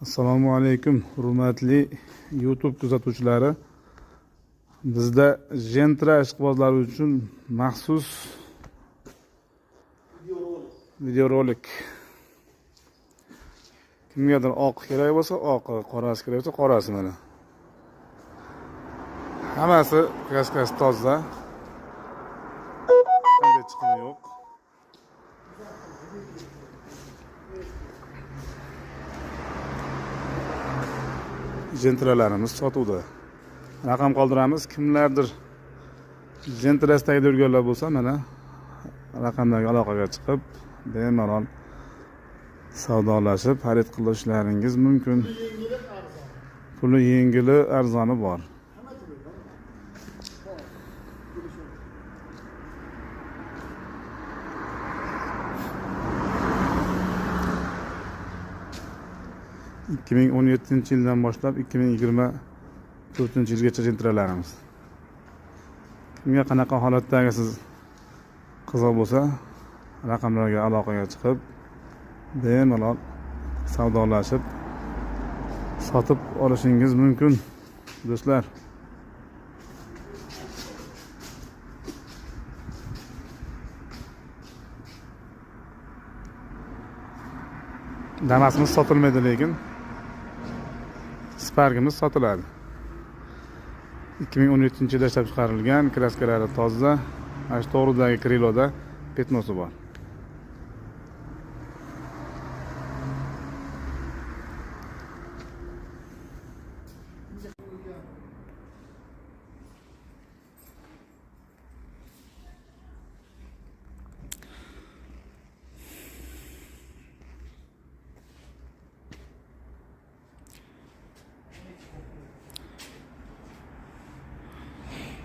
Assalomu alaykum, hurmatli YouTube kuzatuvchilari. Bizda Gentra ishqibozlari uchun maxsus videorolik. Kimgadir oq kerak bo'lsa, oq, qorasi kerak bo'lsa, qorasi mana. Hammasi kraskasi toza. Qanday chiqimi yo'q. Gentralarimiz sotuvda. Raqam qoldiramiz. Kimlardir Gentra istagida yurganlar bo'lsa, mana raqamlarga aloqaga chiqib, bemalol savdolashib, xarid qilishlaringiz mumkin. Puli yengili, arzoni bor. ...2017 yildan boshlab 2024 yilgacha Gentralarimiz. Kimga qanaqa holatdagi siz qiziq bo'lsa, raqamlarga aloqaga chiqib, bemalol savdolashib, sotib olishingiz mumkin, do'stlar. Damasimiz sotilmaydi, lekin Sparkimiz sotiladi. 2017-yilda ishlab chiqarilgan, kraskalari toza, mana shu to'g'ridagi kriloda petnosi bor.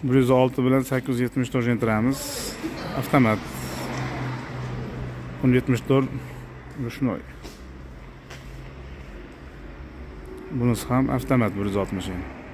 ...106 bilan 874 Gentramiz avtomat. 174 rushnoy. Bunisi ham avtomat 160.